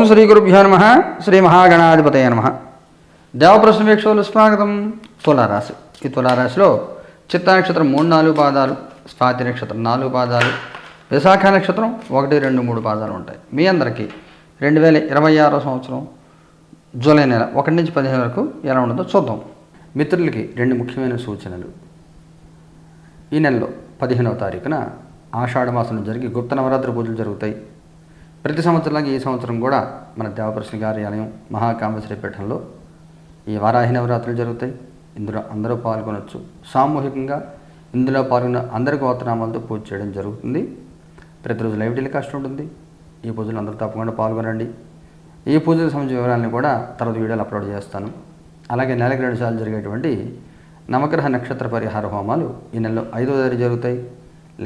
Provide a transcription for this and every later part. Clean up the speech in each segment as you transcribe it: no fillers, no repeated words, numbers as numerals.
శ్రీ గురుభ్యో నమ. శ్రీ మహాగణాధిపతయ నమ. దేవప్రశ్న వీక్షకులు స్వాగతం. తులారాశి. ఈ తులారాశిలో చిత్తా నక్షత్రం 3, 4 పాదాలు, స్వాతి నక్షత్రం 4 పాదాలు, విశాఖ నక్షత్రం 1, 2, 3 పాదాలు ఉంటాయి. మీ అందరికీ 2026 సంవత్సరం జూలై నెల 1 నుంచి 15 వరకు ఎలా ఉండదో చూద్దాం. మిత్రులకి 2 ముఖ్యమైన సూచనలు. ఈ నెలలో 15వ తారీఖున ఆషాఢ మాసంలో జరిగి గుప్త నవరాత్రి పూజలు జరుగుతాయి. ప్రతి సంవత్సరంలాగా ఈ సంవత్సరం కూడా మన దేవప్రశ్న కార్యాలయం మహాకామేశ్వరి పీఠంలో ఈ వారాహి నవరాత్రులు జరుగుతాయి. ఇందులో అందరూ పాల్గొనవచ్చు. సామూహికంగా ఇందులో పాల్గొన్న అందరి గోత్రనామాలతో పూజ చేయడం జరుగుతుంది. ప్రతిరోజు లైవ్ టెలికాస్ట్ ఉంటుంది. ఈ పూజలు అందరూ తప్పకుండా పాల్గొనండి. ఈ పూజలకు సంబంధించిన వివరాలను కూడా తర్వాత వీడియోలు అప్లోడ్ చేస్తాను. అలాగే నెలకు 2 సార్లు జరిగేటువంటి నవగ్రహ నక్షత్ర పరిహార హోమాలు ఈ నెలలో 5వ తేదీ జరుగుతాయి.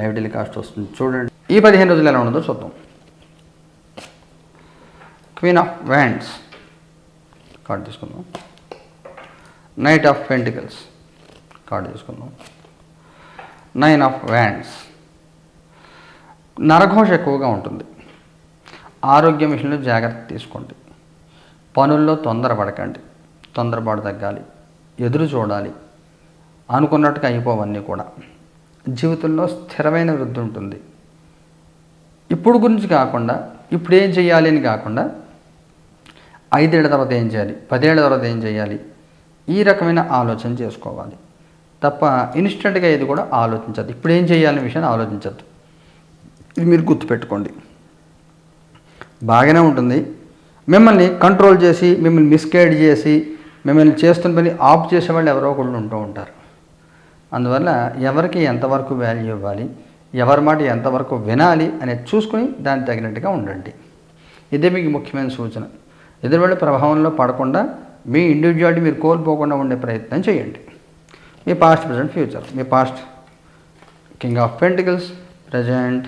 లైవ్ టెలికాస్ట్ వస్తుంది, చూడండి. ఈ 15 రోజులు ఎలా ఉండదో చూద్దాం. క్వీన్ ఆఫ్ వ్యాండ్స్ కార్డు తీసుకుందాం. నైట్ ఆఫ్ పెంటికల్స్ కార్డు తీసుకుందాం. 9 ఆఫ్ వ్యాండ్స్. నరఘోష ఎక్కువగా ఉంటుంది. ఆరోగ్య విషయంలో జాగ్రత్త తీసుకోండి. పనుల్లో తొందరపడకండి. తొందరపాటు తగ్గాలి. ఎదురు చూడాలి. అనుకున్నట్టుగా అయిపోవన్నీ కూడా. జీవితంలో స్థిరమైన వృద్ధి ఉంటుంది. ఇప్పుడు గురించి కాకుండా ఇప్పుడు ఏం చేయాలి అని కాకుండా 5 ఏళ్ల తర్వాత ఏం చేయాలి, 10 ఏళ్ల తర్వాత ఏం చేయాలి, ఈ రకమైన ఆలోచన చేసుకోవాలి తప్ప ఇన్స్టెంట్గా ఇది కూడా ఆలోచించద్దు. ఇప్పుడు ఏం చేయాలనే విషయాన్ని ఆలోచించద్దు. ఇది మీరు గుర్తుపెట్టుకోండి. బాగానే ఉంటుంది. మిమ్మల్ని కంట్రోల్ చేసి, మిమ్మల్ని మిస్గైడ్ చేసి, మిమ్మల్ని చేస్తున్న పని ఆఫ్ చేసేవాళ్ళు ఎవరో ఒకళ్ళు ఉంటూ ఉంటారు. అందువల్ల ఎవరికి ఎంతవరకు వాల్యూ ఇవ్వాలి, ఎవరి మాట ఎంతవరకు వినాలి అనేది చూసుకొని దానికి తగినట్టుగా ఉండండి. ఇదే మీకు ముఖ్యమైన సూచన. ఎదురువాళ్ళ ప్రభావంలో పడకుండా మీ ఇండివిజువాలిటీ మీరు కోల్పోకుండా ఉండే ప్రయత్నం చేయండి. మీ పాస్ట్, ప్రజెంట్, ఫ్యూచర్. మీ past king of pentacles, present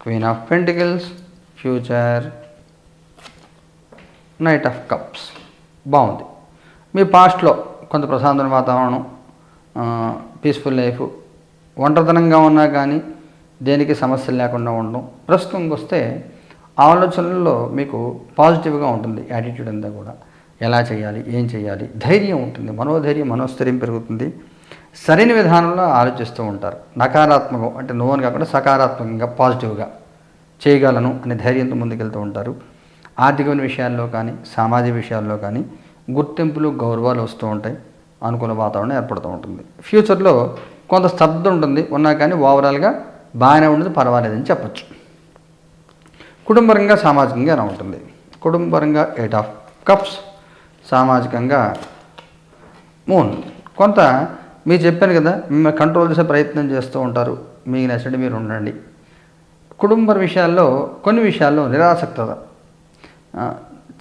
queen of pentacles, future knight of cups. బాగుంది. మీ పాస్ట్లో కొంత ప్రశాంతమైన వాతావరణం, పీస్ఫుల్ లైఫ్, ఒంటరితనంగా ఉన్నా కానీ దేనికి సమస్యలు లేకుండా ఉండడం. ప్రస్తుతంకి వస్తే ఆలోచనల్లో మీకు పాజిటివ్గా ఉంటుంది. యాటిట్యూడ్ అంతా కూడా ఎలా చేయాలి, ఏం చేయాలి, ధైర్యం ఉంటుంది. మనోధైర్యం, మనోస్థైర్యం పెరుగుతుంది. సరైన విధానంలో ఆలోచిస్తూ ఉంటారు. నకారాత్మకం అంటే నువ్వుని కాకుండా సకారాత్మకంగా పాజిటివ్గా చేయగలను అనే ధైర్యంతో ముందుకెళ్తూ ఉంటారు. ఆర్థికమైన విషయాల్లో కానీ సామాజిక విషయాల్లో కానీ గుర్తింపులు, గౌరవాలు వస్తూ ఉంటాయి. అనుకూల వాతావరణం ఏర్పడుతూ ఉంటుంది. ఫ్యూచర్లో కొంత స్తబ్దత ఉంటుంది. ఉన్నా కానీ ఓవరాల్గా బాగానే ఉండదు, పర్వాలేదని చెప్పచ్చు. కుటుంబపరంగా, సామాజికంగా ఎలా ఉంటుంది? కుటుంబపరంగా 8 ఆఫ్ కప్స్, సామాజికంగా మూన్. కొంత మీరు చెప్పాను కదా, మిమ్మల్ని కంట్రోల్ చేసే ప్రయత్నం చేస్తూ ఉంటారు. మీకు నచ్చండి, మీరు ఉండండి. కుటుంబ విషయాల్లో కొన్ని విషయాల్లో నిరాసక్తత,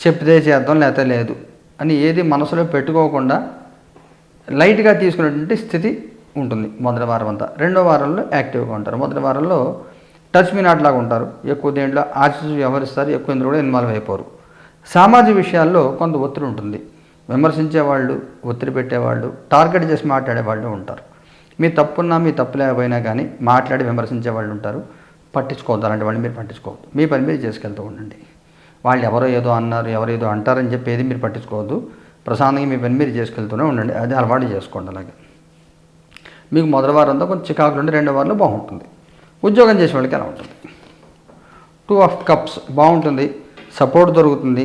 చెప్తే చేద్దాం లేకపోతే లేదు అని ఏది మనసులో పెట్టుకోకుండా లైట్గా తీసుకునేటువంటి స్థితి ఉంటుంది మొదటి వారం అంతా. 2వ వారంలో యాక్టివ్గా ఉంటారు. మొదటి వారంలో టచ్ మీ నాట్ లాగా ఉంటారు. ఎక్కువ దేంట్లో ఆశిస్తూ వ్యవహరిస్తారు. ఎక్కువ ఇందులో కూడా ఇన్వాల్వ్ అయిపోరు. సామాజిక విషయాల్లో కొంత ఒత్తిడి ఉంటుంది. విమర్శించేవాళ్ళు, ఒత్తిడి పెట్టేవాళ్ళు, టార్గెట్ చేసి మాట్లాడేవాళ్ళు ఉంటారు. మీ తప్పున్నా మీ తప్పు లేకపోయినా కానీ మాట్లాడి విమర్శించే వాళ్ళు ఉంటారు. పట్టించుకోవద్దు. అలాంటి వాళ్ళు మీరు పట్టించుకోవద్దు. మీ పని మీరు చేసుకెళ్తూ ఉండండి. వాళ్ళు ఎవరో ఏదో అన్నారు, ఎవరో ఏదో అంటారని చెప్పి ఏది మీరు పట్టించుకోవద్దు. ప్రశాంతంగా మీ పని మీరు చేసుకెళ్తూనే ఉండండి. అది అలవాటు చేసుకోండి. అలాగే మీకు మొదటి వారంతో కొంచెం చికాకులు ఉండి 2వ వారంలో బాగుంటుంది. ఉద్యోగం చేసే వాళ్ళకి ఎలా ఉంటుంది? 2 ఆఫ్ కప్స్. బాగుంటుంది. సపోర్ట్ దొరుకుతుంది.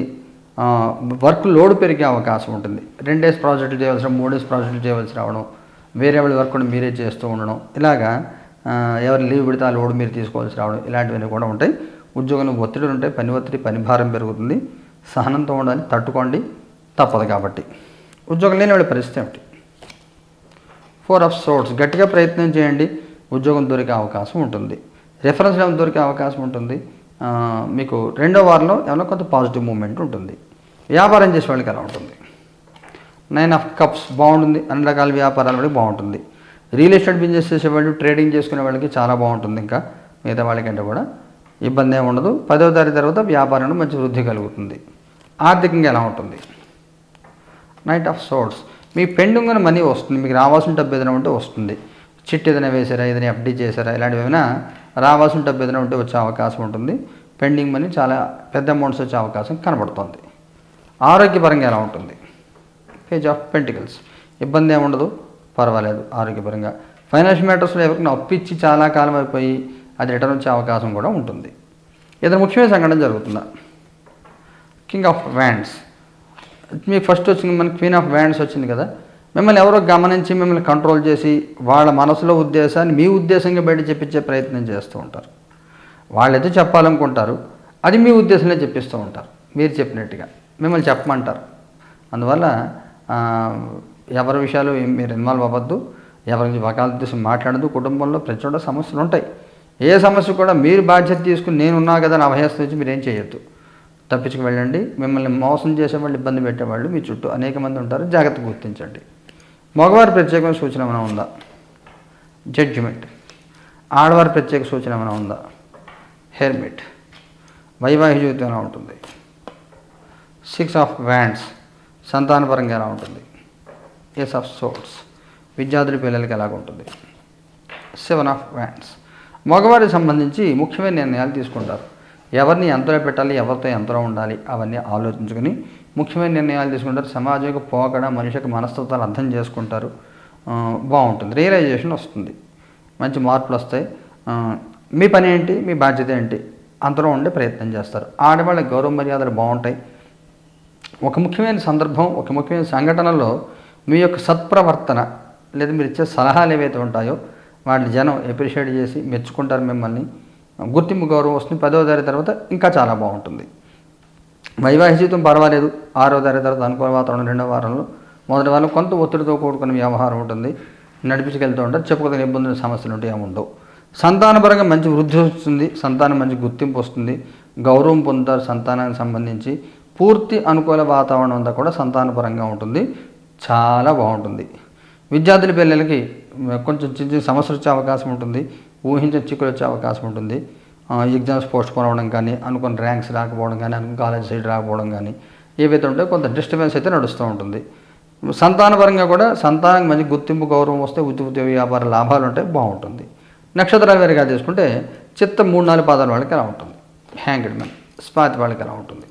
వర్క్ లోడ్ పెరిగే అవకాశం ఉంటుంది. 2 డేస్ ప్రాజెక్టులు చేయవలసిన, 3 డేస్ ప్రాజెక్టులు చేయవలసి రావడం, వేరే వాళ్ళ వర్క్ కూడా మీరే చేస్తూ ఉండడం, ఇలాగా ఎవరు లీవ్ పెడితే ఆ లోడ్ మీరు తీసుకోవాల్సి రావడం, ఇలాంటివన్నీ కూడా ఉంటాయి. ఉద్యోగంలో ఒత్తిడులు ఉంటాయి. పని ఒత్తిడి, పని భారం పెరుగుతుంది. సహనంతో ఉండాలి, తట్టుకోండి, తప్పదు కాబట్టి. ఉద్యోగం లేని వాళ్ళ పరిస్థితి ఏమిటి? 4 ఆఫ్ సోర్డ్స్. గట్టిగా ప్రయత్నం చేయండి. ఉద్యోగం దొరికే అవకాశం ఉంటుంది. రెఫరెన్స్ ఏమైనా దొరికే అవకాశం ఉంటుంది. మీకు 2వ వారంలో ఏమైనా కొంత పాజిటివ్ మూమెంట్ ఉంటుంది. వ్యాపారం చేసే వాళ్ళకి ఎలా ఉంటుంది? 9 ఆఫ్ కప్స్. బాగుంటుంది. అన్ని రకాల వ్యాపారాల వాళ్ళకి బాగుంటుంది. రియల్ ఎస్టేట్ బిజినెస్ చేసేవాళ్ళు, ట్రేడింగ్ చేసుకునే వాళ్ళకి చాలా బాగుంటుంది. ఇంకా మిగతా వాళ్ళకంటే కూడా ఇబ్బంది ఏమి ఉండదు. 10వ తారీఖు తర్వాత వ్యాపారంలో మంచి వృద్ధి కలుగుతుంది. ఆర్థికంగా ఎలా ఉంటుంది? Knight of swords. Me pending ఉన్న మనీ వస్తుంది. మీకు రావాల్సిన డబ్బు ఏదైనా ఉంటే వస్తుంది. చిట్ ఏదైనా వేసారా, ఏదైనా FD చేశారా, ఇలాంటివి ఏమైనా రావాల్సిన డబ్బు ఏదైనా ఉంటే వచ్చే అవకాశం ఉంటుంది. పెండింగ్ మనీ చాలా పెద్ద అమౌంట్స్ వచ్చే అవకాశం కనబడుతుంది. ఆరోగ్యపరంగా ఎలా ఉంటుంది? Page of pentacles. ఇబ్బంది ఏమి ఉండదు, పర్వాలేదు ఆరోగ్యపరంగా. ఫైనాన్షియల్ మ్యాటర్స్లో ఎవరికైనా అప్పు ఇచ్చి చాలా కాలం అయిపోయి అది రిటర్న్ వచ్చే అవకాశం కూడా ఉంటుంది. ఏదైనా ముఖ్యమైన సంఘటన జరుగుతుందా? King of wands. మీకు ఫస్ట్ వచ్చింది, మనకి క్వీన్ ఆఫ్ వ్యాండ్స్ వచ్చింది కదా. మిమ్మల్ని ఎవరో గమనించి మిమ్మల్ని కంట్రోల్ చేసి వాళ్ళ మనసులో ఉద్దేశాన్ని మీ ఉద్దేశంగా బయట చెప్పించే ప్రయత్నం చేస్తూ ఉంటారు. వాళ్ళు ఏదో చెప్పాలనుకుంటారు, అది మీ ఉద్దేశంలో చెప్పిస్తూ ఉంటారు. మీరు చెప్పినట్టుగా మిమ్మల్ని చెప్పమంటారు. అందువల్ల ఎవరి విషయాలు మీరు ఇన్వాల్వ్ అవ్వద్దు, ఎవరి వకాలత్ తీసి మాట్లాడద్దు. కుటుంబంలో ప్రతి చోట సమస్యలు ఉంటాయి. ఏ సమస్య కూడా మీరు బాధ్యత తీసుకుని నేనున్నా కదా అని అభయస్థ నుంచి మీరేం చేయొద్దు, తప్పించుకు వెళ్ళండి. మిమ్మల్ని మోసం చేసేవాళ్ళు, ఇబ్బంది పెట్టేవాళ్ళు మీ చుట్టూ అనేక మంది ఉంటారు, జాగ్రత్తగా గుర్తించండి. మగవారి ప్రత్యేకమైన సూచన ఏమైనా ఉందా? జడ్జిమెంట్. ఆడవారి ప్రత్యేక సూచన ఏమైనా ఉందా? హెర్మిట్. వైవాహిక జీవితం ఎలా ఉంటుంది? 6 ఆఫ్ వ్యాండ్స్. సంతానపరంగా ఎలా ఉంటుంది? Ace of swords. విద్యార్థుల పిల్లలకి ఎలాగ ఉంటుంది? 7 ఆఫ్ వ్యాండ్స్. మగవారికి సంబంధించి ముఖ్యమైన నిర్ణయాలు తీసుకుంటారు. ఎవరిని ఎంతలో పెట్టాలి, ఎవరితో ఎంతలో ఉండాలి అవన్నీ ఆలోచించుకొని ముఖ్యమైన నిర్ణయాలు తీసుకుంటారు. సమాజంలో పోకడ, మనిషికి మనస్తత్వాలు అర్థం చేసుకుంటారు. బాగుంటుంది, రియలైజేషన్ వస్తుంది, మంచి మార్పులు వస్తాయి. మీ పని ఏంటి, మీ బాధ్యత ఏంటి, అంతలో ఉండే ప్రయత్నం చేస్తారు. ఆడవాళ్ళ గౌరవ మర్యాదలు బాగుంటాయి. ఒక ముఖ్యమైన సందర్భం, ఒక ముఖ్యమైన సంఘటనలో మీ యొక్క సత్ప్రవర్తన లేదా మీరు ఇచ్చే సలహాలు ఏవైతే ఉంటాయో వాటిని జనం అప్రిషియేట్ చేసి మెచ్చుకుంటారు. మిమ్మల్ని గుర్తింపు, గౌరవం వస్తుంది. 10వ తరగతి తర్వాత ఇంకా చాలా బాగుంటుంది. వైవాహిక జీవితం పర్వాలేదు. 6వ తరగతి తర్వాత అనుకూల వాతావరణం 2వ వారంలో. మొదటి వారం కొంత ఒత్తిడితో కూడుకున్న వ్యవహారం ఉంటుంది, నడిపించుకెళ్తూ ఉంటారు. చెప్పుకోదగిన ఇబ్బందులు, సమస్యలు ఉంటే ఏముండవు. సంతానపరంగా మంచి వృద్ధి వస్తుంది, సంతానం మంచి గుర్తింపు వస్తుంది, గౌరవం పొందుతారు. సంతానానికి సంబంధించి పూర్తి అనుకూల వాతావరణం అంతా కూడా సంతానపరంగా ఉంటుంది, చాలా బాగుంటుంది. విద్యార్థుల పిల్లలకి కొంచెం చిన్న చిన్న సమస్యలు వచ్చే అవకాశం ఉంటుంది, ఊహించిన చిక్కులు వచ్చే అవకాశం ఉంటుంది. ఎగ్జామ్స్ పోస్ట్పోన్ అవ్వడం కానీ, అనుకున్న ర్యాంక్స్ రాకపోవడం కానీ, అనుకున్న కాలేజ్ సీట్ రాకపోవడం కానీ ఏవైతే ఉంటాయో కొంత డిస్టర్బెన్స్ అయితే నడుస్తూ ఉంటుంది. సంతానపరంగా కూడా సంతానానికి మంచి గుర్తింపు, గౌరవం వస్తే ఉద్యోగ వ్యాపార లాభాలు ఉంటాయి, బాగుంటుంది. నక్షత్రాల వారిగా తీసుకుంటే చిత్త 3-4 పాదాల వాళ్ళకి ఎలా ఉంటుంది? Hanged man. స్వాతి వాళ్ళకి ఎలా ఉంటుంది?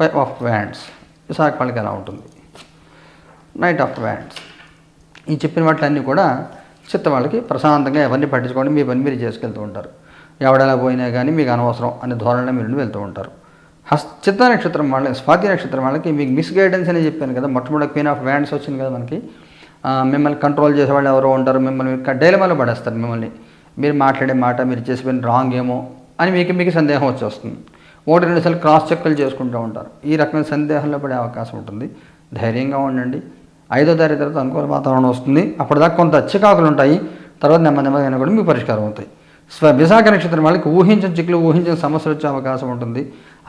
5 ఆఫ్ వ్యాండ్స్. విశాఖ వాళ్ళకి ఎలా ఉంటుంది? Knight of wands. ఈ చెప్పిన వాటిలన్నీ కూడా చిత్త వాళ్ళకి ప్రశాంతంగా ఎవరిని పట్టించుకోండి, మీ పని మీరు చేసుకెళ్తూ ఉంటారు. ఎవడెలా పోయినా కానీ మీకు అనవసరం అనే ధోరణిలో మీరు వెళ్తూ ఉంటారు. చిత్త నక్షత్రం వాళ్ళకి, స్వాతి నక్షత్రం వాళ్ళకి మీకు మిస్ గైడెన్స్ అని చెప్పాను కదా. మొట్టమొదటి క్వీన్ ఆఫ్ వ్యాండ్స్ వచ్చింది కదా మనకి. మిమ్మల్ని కంట్రోల్ చేసేవాళ్ళు ఎవరో ఉంటారు, మిమ్మల్ని డైలమాలో పడేస్తారు. మిమ్మల్ని మీరు మాట్లాడే మాట, మీరు చేసే పని రాంగ్ ఏమో అని మీకు సందేహం వచ్చేస్తుంది. 1-2 సార్లు క్రాస్ చెక్లు చేసుకుంటూ ఉంటారు. ఈ రకమైన సందేహంలో పడే అవకాశం ఉంటుంది. ధైర్యంగా ఉండండి. 5వ తరగతి తర్వాత అనుకూల వాతావరణం వస్తుంది. అప్పటిదాకా కొంత చికాకులు ఉంటాయి, తర్వాత నెమ్మదిగా కూడా మీకు పరిష్కారం అవుతాయి. విశాఖ నక్షత్రం వాళ్ళకి ఊహించిన చిక్కులు, ఊహించిన సమస్యలు వచ్చే అవకాశం ఉంటుంది.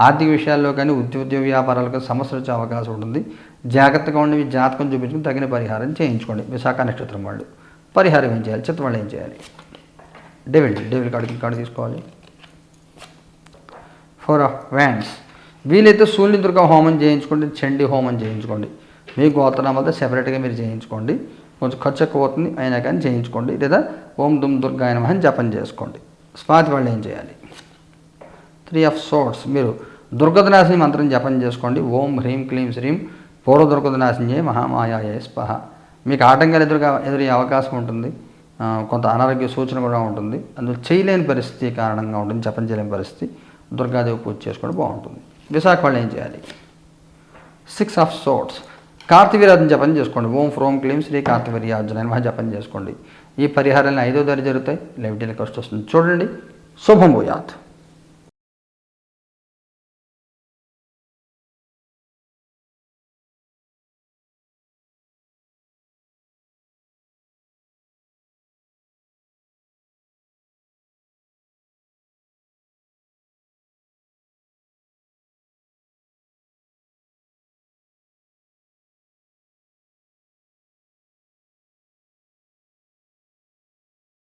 ఆర్థిక విషయాల్లో కానీ, ఉద్యోగ వ్యాపారాలకు సమస్యలు వచ్చే అవకాశం ఉంటుంది. జాగ్రత్తగా ఉండి మీ జాతకం చూపించుకుని తగిన పరిహారం చేయించుకోండి. విశాఖ నక్షత్రం వాళ్ళు పరిహారం ఏం చేయాలి? చిత్త వాళ్ళు ఏం చేయాలి? డెవిల్ కార్డు తీసుకోవాలి. 4 ఆఫ్ వ్యాండ్స్. వీలైతే సూర్యుని దుర్గా హోమం చేయించుకోండి, చండీ హోమం చేయించుకోండి. మీ గోత్రనామాలతో సెపరేట్గా మీరు చేయించుకోండి. కొంచెం ఖర్చు ఎక్కువ అవుతుంది, అయినా కానీ చేయించుకోండి. లేదా ఓం దుమ్ దుర్గాయ నమః అని జపం చేసుకోండి. స్వాతి వాళ్ళు ఏం చేయాలి? 3 ఆఫ్ సోర్డ్స్. మీరు దుర్గదనాశిని మంత్రం జపం చేసుకోండి. ఓం హ్రీం క్లీం శ్రీం పూర్వ దుర్గదనాశిన్యే మహామాయాయ స్పహ. మీకు ఆటంకాలు ఎదురయ్యే అవకాశం ఉంటుంది, కొంత అనారోగ్య సూచన కూడా ఉంటుంది. అందులో చేయలేని పరిస్థితి కారణంగా ఉంటుంది, జపం చేయలేని పరిస్థితి. దుర్గాదేవి పూజ చేసుకోవడం బాగుంటుంది. విశాఖ వాళ్ళు ఏం చేయాలి? 6 ఆఫ్ సోర్డ్స్. కార్తవీర్యార్జున జపం చేసుకోండి. ఓం ఫ్రోం క్లీం శ్రీ కార్తవీర్యార్జున నమః జపం చేసుకోండి. ఈ పరిహారాలను 5వ తరగతి జరుగుతాయి. లైవ్ టెలికాస్ట్ వస్తుంది, చూడండి. శుభం భూయాత్.